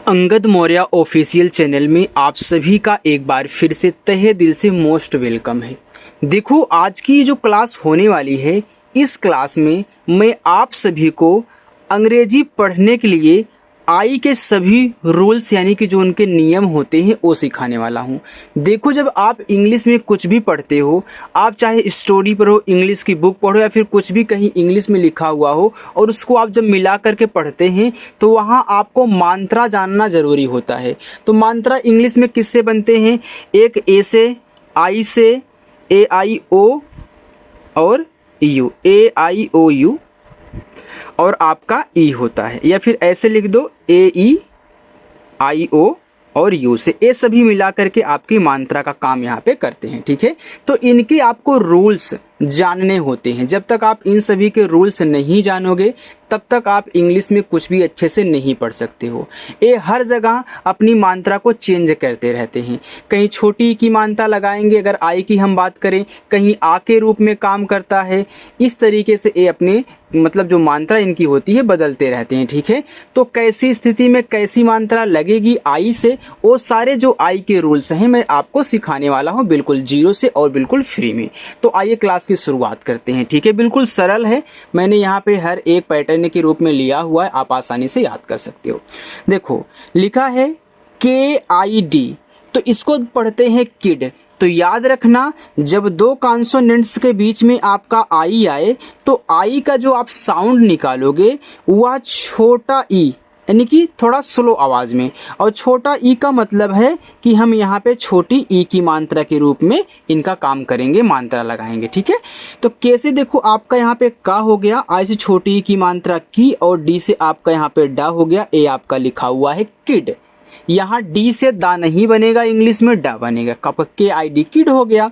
Angad Maurya official channel में आप सभी का एक बार फिर से तहे दिल से मोस्ट वेलकम है। देखो, आज की जो क्लास होने वाली है, इस क्लास में मैं आप सभी को अंग्रेजी पढ़ने के लिए आई के सभी रूल्स यानी कि जो उनके नियम होते हैं वो सिखाने वाला हूँ। देखो, जब आप इंग्लिश में कुछ भी पढ़ते हो, आप चाहे स्टोरी पढ़ो, इंग्लिश की बुक पढ़ो या फिर कुछ भी कहीं इंग्लिश में लिखा हुआ हो और उसको आप जब मिला करके पढ़ते हैं तो वहाँ आपको मात्रा जानना ज़रूरी होता है। तो मात्रा इंग्लिश में किससे बनते हैं? एक ए से, आई से, AIO और यू, AIOU और आपका ई होता है, या फिर ऐसे लिख दो AEIO और यू से। ये सभी मिला करके आपकी मात्रा का काम यहाँ पे करते हैं। ठीक है, तो इनके आपको रूल्स जानने होते हैं। जब तक आप इन सभी के रूल्स नहीं जानोगे तब तक आप इंग्लिश में कुछ भी अच्छे से नहीं पढ़ सकते हो। ये हर जगह अपनी मात्रा को चेंज करते रहते हैं। कहीं छोटी की मात्रा लगाएंगे, अगर आई की हम बात करें, कहीं आ के रूप में काम करता है। इस तरीके से ये अपने मतलब जो मात्रा इनकी होती है बदलते रहते हैं। ठीक है, तो कैसी स्थिति में कैसी मात्रा लगेगी आई से, वो सारे जो आई के रूल्स हैं मैं आपको सिखाने वाला हूँ, बिल्कुल जीरो से और बिल्कुल फ्री में। तो आइए क्लास की शुरुआत करते हैं। ठीक है, बिल्कुल सरल है, मैंने यहाँ पे हर एक पैटर्न के रूप में लिया हुआ है, आप आसानी से याद कर सकते हो। देखो, लिखा है KID, तो इसको पढ़ते हैं किड। तो याद रखना, जब दो कॉन्सोनेंट्स के बीच में आपका आई आए तो आई का जो आप साउंड निकालोगे वह छोटा ई यानी कि थोड़ा स्लो आवाज़ में, और छोटा ई का मतलब है कि हम यहाँ पे छोटी ई की मात्रा के रूप में इनका काम करेंगे, मात्रा लगाएंगे। ठीक है, तो कैसे? देखो, आपका यहाँ पे का हो गया, आई से छोटी ई की मात्रा की, और डी से आपका यहाँ पे डा हो गया, ए आपका लिखा हुआ है किड। यहाँ डी से दा नहीं बनेगा, इंग्लिश में डा बनेगा, KID किड हो गया।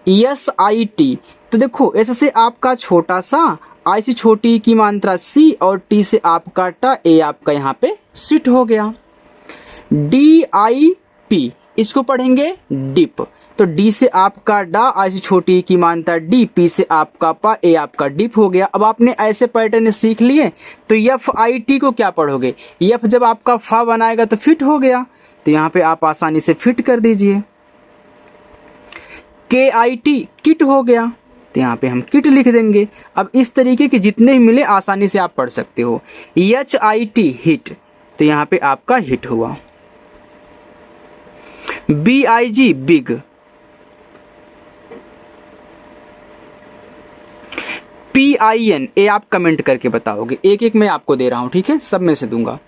SIT, तो देखो ऐसे से आपका छोटा सा, आई से छोटी की मात्रा सी और टी से आपका टा, ए आपका यहाँ पे सिट हो गया। DIP, इसको पढ़ेंगे डिप, तो डी से आपका डा, आई से छोटी की मात्रा डी, पी से आपका पा, ए आपका डिप हो गया। अब आपने ऐसे पैटर्न सीख लिए, तो FIT को क्या पढ़ोगे? F जब आपका फा बनाएगा तो फिट हो गया, तो यहाँ पे आप आसानी से फिट कर दीजिए। KIT किट हो गया, तो यहाँ पे हम किट लिख देंगे। अब इस तरीके के जितने भी मिले आसानी से आप पढ़ सकते हो। HIT हिट, तो यहाँ पे आपका हिट हुआ। BIG बिग, PIN, ये आप कमेंट करके बताओगे, एक एक मैं आपको दे रहा हूँ। ठीक है, सब में से दूंगा।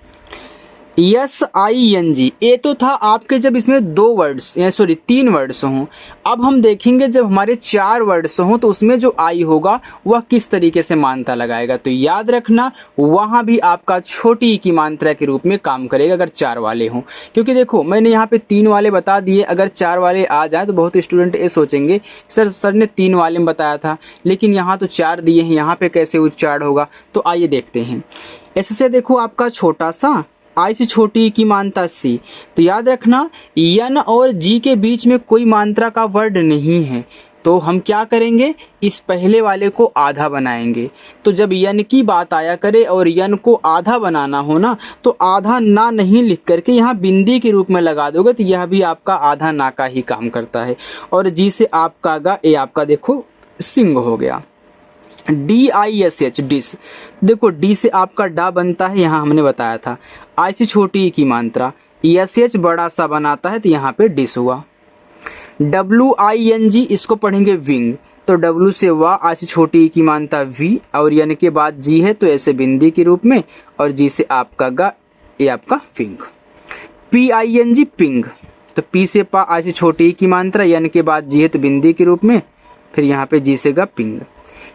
SING, ये तो था आपके जब इसमें दो वर्ड्स सॉरी 3 वर्ड्स हों। अब हम देखेंगे जब हमारे 4 वर्ड्स हों तो उसमें जो आई होगा वह किस तरीके से मात्रा लगाएगा। तो याद रखना, वहाँ भी आपका छोटी ई की मात्रा के रूप में काम करेगा अगर 4 वाले हों। क्योंकि देखो, मैंने यहाँ पे 3 वाले बता दिए, अगर 4 वाले आ जाए तो बहुत स्टूडेंट ये सोचेंगे सर ने 3 वाले में बताया था, लेकिन यहाँ तो 4 दिए हैं, यहाँ पे कैसे उच्चारण होगा। तो आइए देखते हैं। ऐसे देखो, आपका छोटा सा आई से छोटी की मात्रा सी, तो याद रखना यन और जी के बीच में कोई मात्रा का वर्ड नहीं है, तो हम क्या करेंगे, इस पहले वाले को आधा बनाएंगे। तो जब यन की बात आया करे और यन को आधा बनाना हो ना, तो आधा ना नहीं लिख करके यहाँ बिंदी के रूप में लगा दोगे, तो यह भी आपका आधा ना का ही काम करता है। और जी से आपका गा, ए आपका देखो सिंग हो गया। DISH डिस, देखो डी से आपका डा बनता है, यहाँ हमने बताया था। आई से छोटी की मात्रा, SH बड़ा सा बनाता है, तो यहाँ पे डिस हुआ। WING, इसको पढ़ेंगे विंग, तो W से वाह, आई से छोटी की मात्रा V, और यन के बाद जी है तो ऐसे बिंदी के रूप में, और जी से आपका गा, ये आपका विंग। PING पिंग, तो P से पा, आई से छोटी की मात्रा, यन के बाद जी है तो बिंदी के रूप में, फिर यहाँ पे जी से गा पिंग।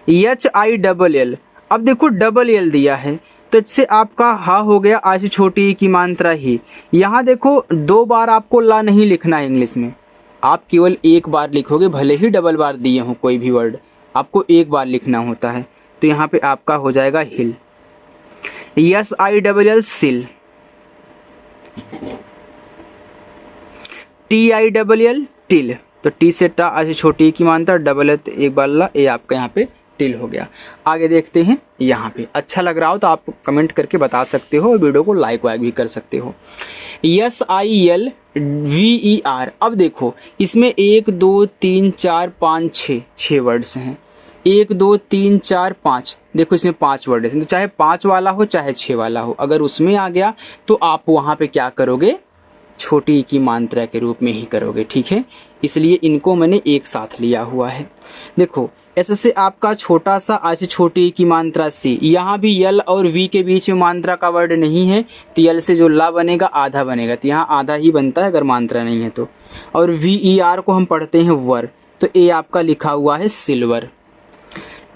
HILL, अब देखो डबल एल दिया है, तो इससे आपका हा हो गया, आई से छोटी की मात्रा ही। यहाँ देखो 2 बार आपको ला नहीं लिखना है इंग्लिश में, आप केवल 1 बार लिखोगे, भले ही डबल बार दिए हो कोई भी वर्ड, आपको 1 बार लिखना होता है। तो यहाँ पे आपका हो जाएगा हिल। SILL सिल, TILL टिल, तो टी से टा, आई से छोटी की मात्रा, डबल है तो 1 बार ला, ए आपका यहाँ पे टिल हो गया। आगे देखते हैं यहाँ पे, अच्छा लग रहा हो तो आप कमेंट करके बता सकते हो और वीडियो को लाइक वाइक भी कर सकते हो। SILVER, अब देखो इसमें 1 2 3 4 5 6 वर्ड्स हैं। 1 2 3 4 5, देखो इसमें 5 वर्ड है, तो चाहे 5 वाला हो चाहे 6 वाला हो, अगर उसमें आ गया तो आप वहाँ पे क्या करोगे, छोटी ई की मात्रा के रूप में ही करोगे, ठीक है। इसलिए इनको मैंने एक साथ लिया हुआ है। देखो ऐसे से आपका छोटा सा ऐसे छोटी ई की मात्रा सी, यहाँ भी यल और वी के बीच में मात्रा का वर्ड नहीं है तो यल से जो ला बनेगा आधा बनेगा, तो यहाँ आधा ही बनता है अगर मात्रा नहीं है तो। और VER को हम पढ़ते हैं वर, तो ए आपका लिखा हुआ है सिल्वर।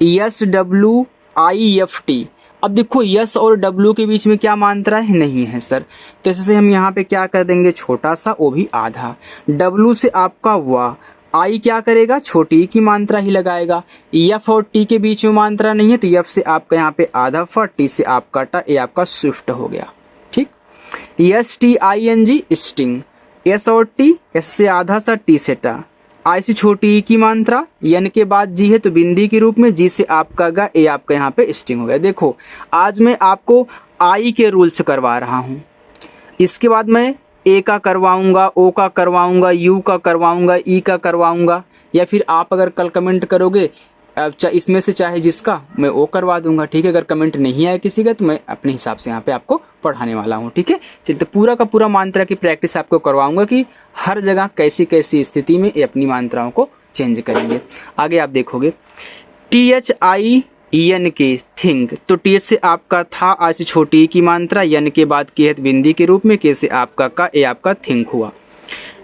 SWIFT, अब देखो यस और डब्लू के बीच में क्या मात्रा है, नहीं है सर, तो ऐसे हम यहाँ पे क्या कर देंगे, छोटा सा वो भी आधा। डब्लू से आपका वाह, आई क्या करेगा, छोटी की मात्रा ही लगाएगा। एफ और टी के बीच में मात्रा नहीं है तो एफ से आपका यहाँ पे आधा फा, टी से आपका टा, ए आपका स्विफ्ट हो गया, ठीक। STING स्टिंग, एस और टी, एस से आधा सा, टी से टा। आई से छोटी ई की मात्रा, यन के बाद जी है तो बिंदी के रूप में, जी से आपका गा, ए आपका यहाँ पे स्टिंग हो गया। देखो आज मैं आपको आई के रूल्स करवा रहा हूँ, इसके बाद मैं ए का करवाऊंगा, ओ का करवाऊंगा, यू का करवाऊंगा, ई का करवाऊंगा, या फिर आप अगर कल कमेंट करोगे इसमें से चाहे जिसका मैं वो करवा दूंगा, ठीक है। अगर कमेंट नहीं आया किसी का तो मैं अपने हिसाब से यहाँ पे आपको पढ़ाने वाला हूँ, ठीक है। चलिए तो पूरा का पूरा मात्रा की प्रैक्टिस आपको करवाऊंगा कि हर जगह कैसी कैसी स्थिति में ये अपनी मात्राओं को चेंज करेंगे। आगे आप देखोगे THIN के थिंक, तो टी से आपका था, आज से छोटी ई की मात्रा, यन के बाद की है बिंदी के रूप में, के से आपका का, ए आपका थिंक हुआ।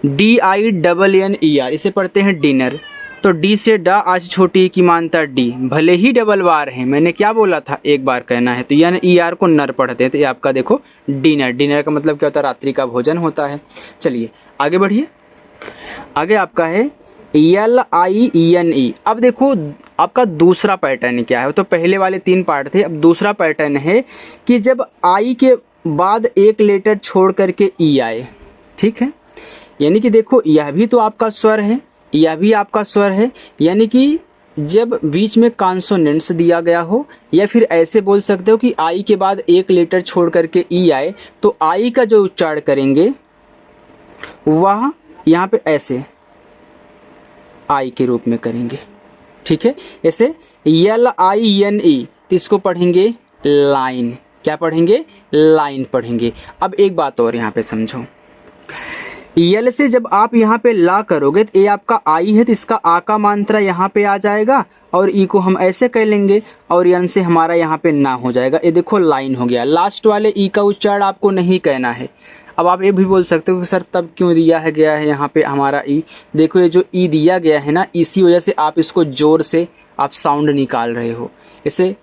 DINNER, इसे पढ़ते हैं डिनर, तो डी से डा, आज छोटी ई की मात्रा डी, भले ही डबल बार है, मैंने क्या बोला था एक बार कहना है, तो यानी ER को नर पढ़ते हैं, तो ये आपका देखो डिनर, डिनर का मतलब क्या होता है, रात्रि का भोजन होता है। चलिए आगे बढ़िए, आगे आपका है LIENE। अब देखो आपका दूसरा पैटर्न क्या है, तो पहले वाले 3 पार्ट थे, अब दूसरा पैटर्न है कि जब आई के बाद एक लेटर छोड़ करके ई आए, ठीक है। यानी कि देखो यह भी तो आपका स्वर है, यह भी आपका स्वर है, यानी कि जब बीच में कॉन्सोनेंट्स दिया गया हो, या फिर ऐसे बोल सकते हो कि आई के बाद एक लेटर छोड़ करके ई आए, तो आई का जो उच्चारण करेंगे वह यहाँ पे ऐसे आई के रूप में करेंगे, ठीक है। ऐसे LINE, तो इसको पढ़ेंगे लाइन, क्या पढ़ेंगे, लाइन पढ़ेंगे। अब एक बात और यहाँ पे समझो, यल से जब आप यहाँ पे ला करोगे तो ये आपका आई है, तो इसका आ का मात्रा यहाँ पे आ जाएगा, और ई को हम ऐसे कर लेंगे, और यन से हमारा यहाँ पे ना हो जाएगा, ये देखो लाइन हो गया। लास्ट वाले ई का उच्चारण आपको नहीं कहना है। अब आप ये भी बोल सकते हो कि सर तब क्यों दिया है गया है यहाँ पे हमारा ई, देखो ये जो ई दिया गया है ना, इसी वजह से आप इसको जोर से आप साउंड निकाल रहे हो। जैसे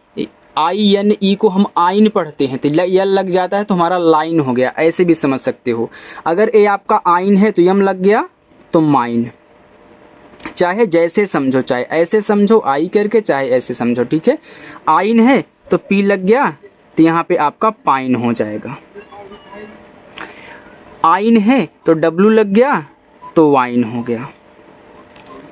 INE को हम आइन पढ़ते हैं, तो यल लग जाता है तो हमारा लाइन हो गया, ऐसे भी समझ सकते हो। अगर ए आपका आइन है तो यम लग गया तो माइन, चाहे जैसे समझो, चाहे ऐसे समझो आई करके, चाहे ऐसे समझो, ठीक है। आइन है तो पी लग गया तो यहाँ पे आपका पाइन हो जाएगा। आइन है तो डब्लू लग गया तो वाइन हो गया।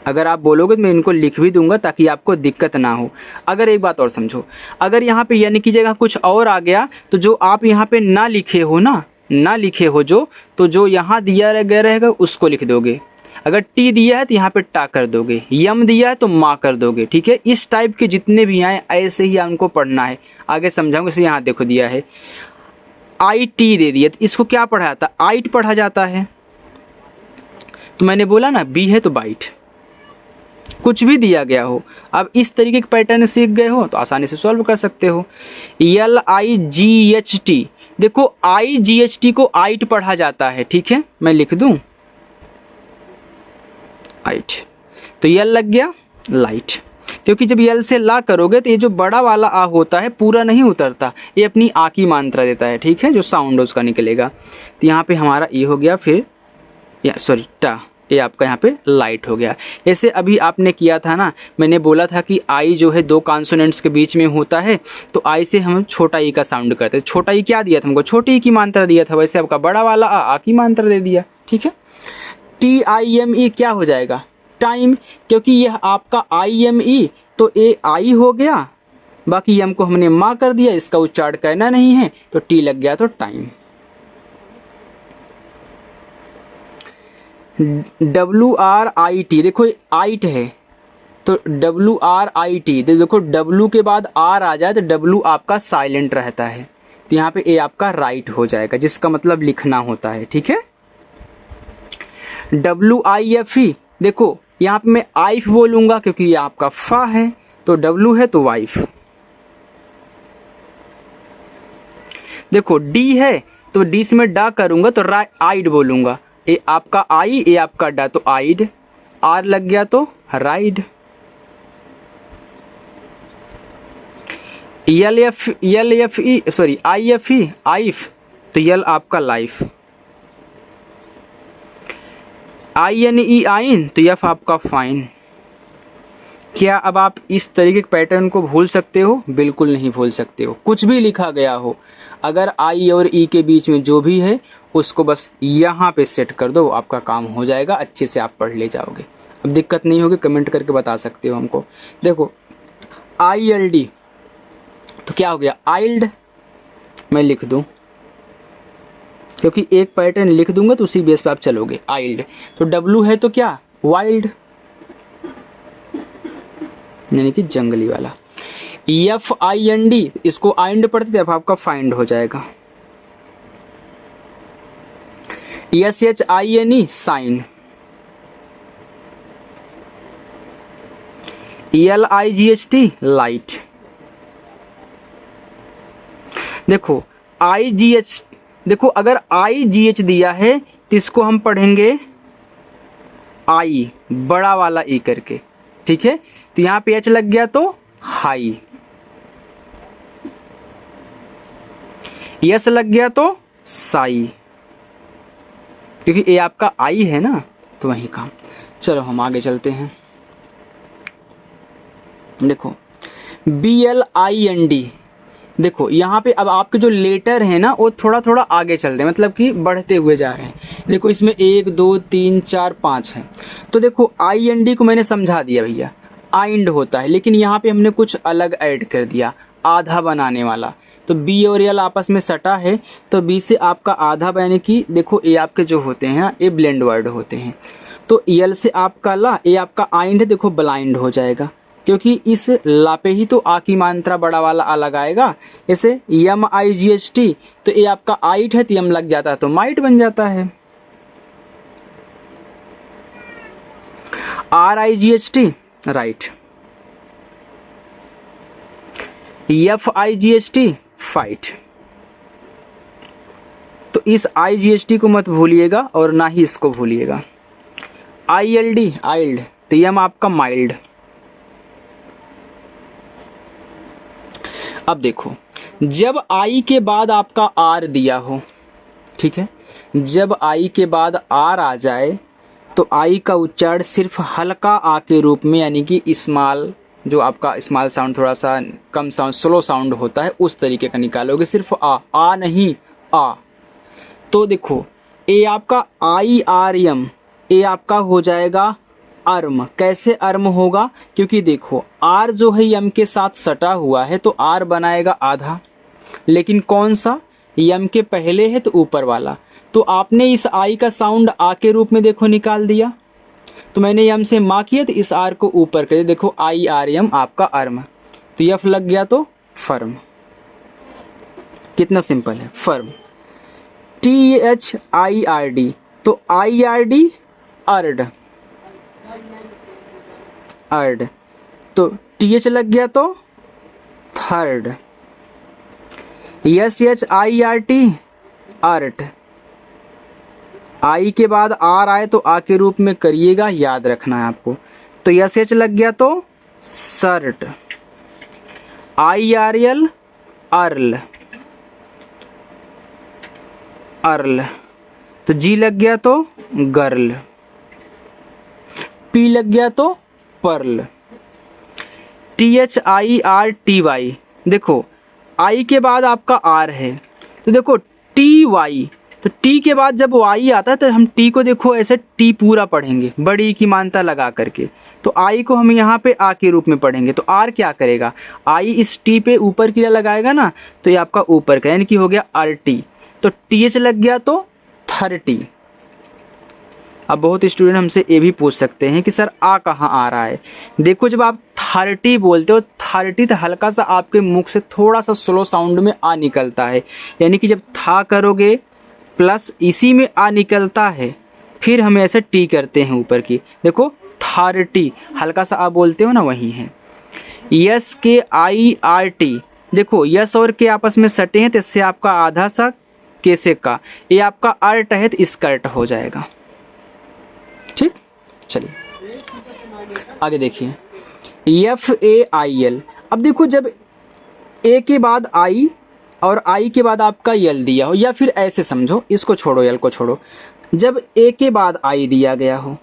अगर आप बोलोगे तो मैं इनको लिख भी दूंगा ताकि आपको दिक्कत ना हो। अगर एक बात और समझो, अगर यहाँ पे यानी की जगह कुछ और आ गया तो जो आप यहाँ पे ना लिखे हो ना, ना लिखे हो जो, तो जो यहाँ दिया गया रहेगा उसको लिख दोगे। अगर टी दिया है तो यहाँ पे टा कर दोगे, यम दिया है तो माँ कर दोगे, ठीक है। इस टाइप के जितने भी आए ऐसे ही हमको पढ़ना है, आगे समझाऊंगा। इसे यहाँ देखो दिया है IT दे दिया, तो इसको क्या पढ़ा जाता है, आइट पढ़ा जाता है। तो मैंने बोला ना बी है तो बाइट, कुछ भी दिया गया हो। अब इस तरीके के पैटर्न सीख गए हो तो आसानी से सॉल्व कर सकते हो। LIGHT, देखो IGHT को आइट पढ़ा जाता है, ठीक है। मैं लिख दूं आइट, तो यल लग गया लाइट, क्योंकि जब यल से ला करोगे तो ये जो बड़ा वाला आ होता है पूरा नहीं उतरता, ये अपनी आ की मात्रा देता है, ठीक है, जो साउंड उसका निकलेगा। तो यहाँ पे हमारा ये हो गया, फिर सॉरी टा, ये आपका यहाँ पे लाइट हो गया। ऐसे अभी आपने किया था ना, मैंने बोला था कि आई जो है 2 कॉन्सोनेंट्स के बीच में होता है, तो आई से हम छोटा ई का साउंड करते हैं। छोटा ई क्या दिया था हमको, छोटी ई की मात्रा दिया था, वैसे आपका बड़ा वाला आ की मात्रा दे दिया, ठीक है। TIME क्या हो जाएगा, टाइम, क्योंकि यह आपका IME तो ए आई हो गया, बाकी यम को हमने माँ कर दिया, इसका उच्चारण करना नहीं है तो टी लग गया तो टाइम। WRIT, देखो आइट है तो WRIT, देखो W के बाद R आ जाए तो W आपका साइलेंट रहता है, तो यहाँ पे ए आपका राइट हो जाएगा, जिसका मतलब लिखना होता है। ठीक है। WIFE, देखो यहाँ पे मैं आइफ बोलूँगा क्योंकि ये आपका फा है, तो W है तो वाइफ। देखो D है तो D से मैं डा करूँगा तो आइड बोलूँगा, ए आपका आई, ए आपका डा तो आइड, आर लग गया तो राइड। IFE, आइफ, तो यल आपका लाइफ। INE, आइन, तो यफ आपका फाइन। क्या अब आप इस तरीके के पैटर्न को भूल सकते हो? बिल्कुल नहीं भूल सकते हो, कुछ भी लिखा गया हो, अगर आई और ई के बीच में जो भी है उसको बस यहाँ पे सेट कर दो, आपका काम हो जाएगा, अच्छे से आप पढ़ ले जाओगे। अब दिक्कत नहीं होगी, कमेंट करके बता सकते हो हमको। देखो ILD, तो क्या हो गया आइल्ड, मैं लिख दूँ क्योंकि एक पैटर्न लिख दूंगा तो उसी बेस पे आप चलोगे। आइल्ड, तो W है तो क्या वाइल्ड, यानी कि जंगली वाला। FIND, इसको आइंड पढ़ते थे, अब आपका फाइंड हो जाएगा। SHINE, shine. LIGHT, light. देखो IGH, देखो अगर IGH दिया है तो इसको हम पढ़ेंगे आई, बड़ा वाला ई करके। ठीक है, तो यहाँ पे H लग गया तो हाई, यस लग गया तो साई, क्योंकि ए आपका आई है ना, तो वही काम। चलो हम आगे चलते हैं। देखो BLIND, देखो यहाँ पे अब आपके जो लेटर है ना वो थोड़ा थोड़ा आगे चल रहे हैं, मतलब कि बढ़ते हुए जा रहे हैं। देखो इसमें 1 2 3 4 5 है, तो देखो IND को मैंने समझा दिया भैया, आइंड होता है, लेकिन यहाँ पे हमने कुछ अलग ऐड कर दिया, आधा बनाने वाला। तो B और L आपस में सटा है, तो B से आपका आधा, यानी कि देखो ए आपके जो होते हैं ना, ये ब्लेंड वर्ड होते हैं, तो L से आपका ला, ए आपका आइंड, देखो ब्लाइंड हो जाएगा, क्योंकि इस ला पे ही तो आ की मात्रा बड़ा वाला आ लगाएगा। जैसे MIGHT, तो ये आपका आइट है तो यम लग जाता है तो माइट बन जाता है। RIGHT, right. FIGHT, fight. तो इस IGHT को मत भूलिएगा और ना ही इसको भूलिएगा। ILD, आइल्ड, तो यम आपका माइल्ड। अब देखो जब आई के बाद आपका आर दिया हो, ठीक है, जब आई के आर आ जाए तो आई का उच्चारण सिर्फ हल्का आ के रूप में, यानी कि स्मॉल, जो आपका स्मॉल साउंड थोड़ा सा कम साउंड स्लो साउंड होता है उस तरीके का निकालोगे, सिर्फ आ नहीं आ। तो देखो ए आपका IRM, ए आपका हो जाएगा अर्म। कैसे अर्म होगा? क्योंकि देखो आर जो है यम के साथ सटा हुआ है तो आर बनाएगा आधा, लेकिन कौन सा, यम के पहले है तो ऊपर वाला। तो आपने इस आई का साउंड आ के रूप में देखो निकाल दिया, तो मैंने यम से मा किया तो इस आर को ऊपर कर दिया, देखो IRM आपका अर्म, तो यफ लग गया तो फर्म। कितना सिंपल है, फर्म। THIRD, तो IRD अर्ड, अर्ड, तो TH लग गया तो थर्ड। SHIRT, अर्ट। आई के बाद आर आए तो आ के रूप में करिएगा, याद रखना है आपको। तो SH लग गया तो सर्ट। IRL, अर्ल, अर्ल, तो G लग गया तो गर्ल, P लग गया तो पर्ल। THIRTY, देखो आई के बाद आपका आर है तो देखो TY, तो तो टी के बाद जब वाई आता है तो हम टी को देखो ऐसे टी पूरा पढ़ेंगे बड़ी की मानता लगा करके। तो आई को हम यहाँ पे आ के रूप में पढ़ेंगे। तो आर क्या करेगा, आई इस टी पे ऊपर क्रिया लगाएगा ना, तो ये आपका ऊपर का यानी कि हो गया आर टी। तो टी एच लग गया तो 30। अब बहुत स्टूडेंट हमसे ये भी पूछ सकते हैं कि सर आ कहाँ आ रहा है। देखो जब आप 30 बोलते हो 30 तो हल्का सा आपके मुख से थोड़ा सा स्लो साउंड में आ निकलता है, यानी कि जब था करोगे प्लस इसी में आ निकलता है, फिर हम ऐसे टी करते हैं ऊपर की। देखो 30 हल्का सा आ बोलते हो ना, वही है। यस के आई आर टी, देखो यस और के आपस में सटे हैं तो इससे आपका आधा सा कैसे का, ये आपका अर्ट है तो स्कर्ट हो जाएगा। ठीक, चलिए आगे देखिए एफ ए आई एल। अब देखो जब ए के बाद आई और आई के बाद आपका यल दिया हो, या फिर ऐसे समझो, इसको छोड़ो यल को छोड़ो, जब ए के बाद आई दिया गया हो,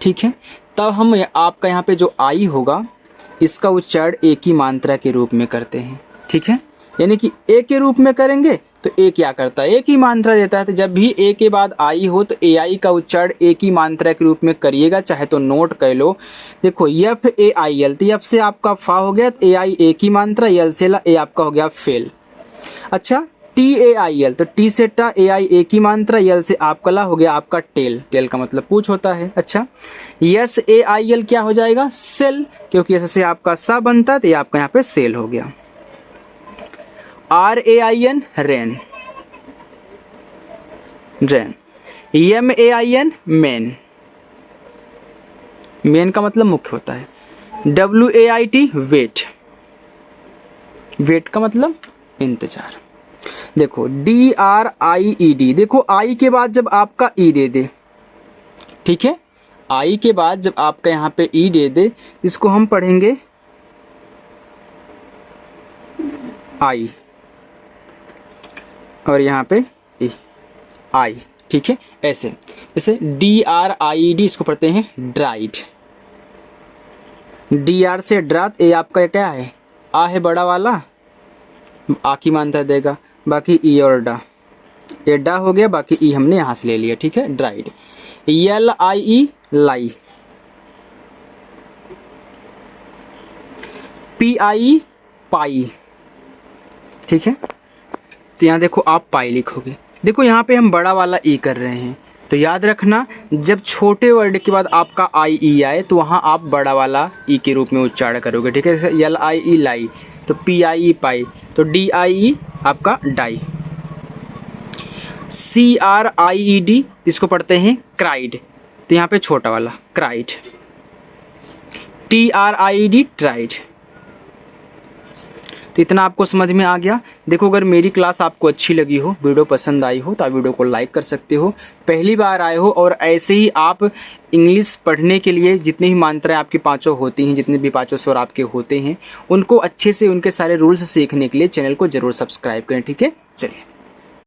ठीक है, तब हम आपका यहाँ पे जो आई होगा इसका उच्चारण ए की मात्रा के रूप में करते हैं। ठीक है, यानी कि ए के रूप में करेंगे तो ए क्या करता है, ए की मात्रा देता है। तो जब भी ए के बाद आई हो तो ए आई का उच्चारण ए की मात्रा के रूप में करिएगा, चाहे तो नोट कर लो। देखो एफ ए आई एल, तो एफ से आपका फा हो गया, तो ए आई ए की मात्रा, यल से ला, ए आपका हो गया फेल। अच्छा टी ए आई एल, तो टी से टा, ए आई ए की मात्रा, यल से आपका ला, हो गया आपका टेल। टेल का मतलब पूछ होता है। अच्छा यस ए आई एल क्या हो जाएगा, सेल, क्योंकि ऐसे से आपका सा बनता है तो ये आपका यहाँ पे सेल हो गया। R A I N rain, rain. M A I N main, main का मतलब मुख्य होता है। W A I T wait, wait का मतलब इंतजार। देखो D R I E D, देखो आई के बाद जब आपका ई दे दे, ठीक है, आई के बाद जब आपका यहाँ पे ई दे दे, इसको हम पढ़ेंगे आई, और यहाँ पे ई, आई। ठीक है, ऐसे जैसे डी आर आई डी, इसको पढ़ते हैं ड्राइड। डी आर से ड्रात, ए आपका क्या है, आ है बड़ा वाला, आ की मानता देगा, बाकी ई और डा, ये डा हो गया, बाकी ई हमने यहाँ से ले लिया। ठीक है, dried. L I E lie, P I पाई। ठीक है, तो यहाँ देखो आप पाई लिखोगे। देखो यहाँ पे हम बड़ा वाला ई कर रहे हैं, तो याद रखना जब छोटे वर्ड के बाद आपका आई ई आए तो वहाँ आप बड़ा वाला ई के रूप में उच्चारण करोगे। ठीक है, यल आई ई लाई, तो पी आई ई पाई, तो डी आई ई आपका die. C R I E D, इसको पढ़ते हैं क्राइड, तो यहाँ पे छोटा वाला cried. T R I E D tried. तो इतना आपको समझ में आ गया। देखो अगर मेरी क्लास आपको अच्छी लगी हो, वीडियो पसंद आई हो, तो आप वीडियो को लाइक कर सकते हो। पहली बार आए हो और ऐसे ही आप इंग्लिश पढ़ने के लिए जितनी भी मात्राएं आपकी पाँचों होती हैं, जितने भी पाँचों स्वर आपके होते हैं, उनको अच्छे से उनके सारे रूल्स सीखने के लिए चैनल को ज़रूर सब्सक्राइब करें। ठीक है, चलिए।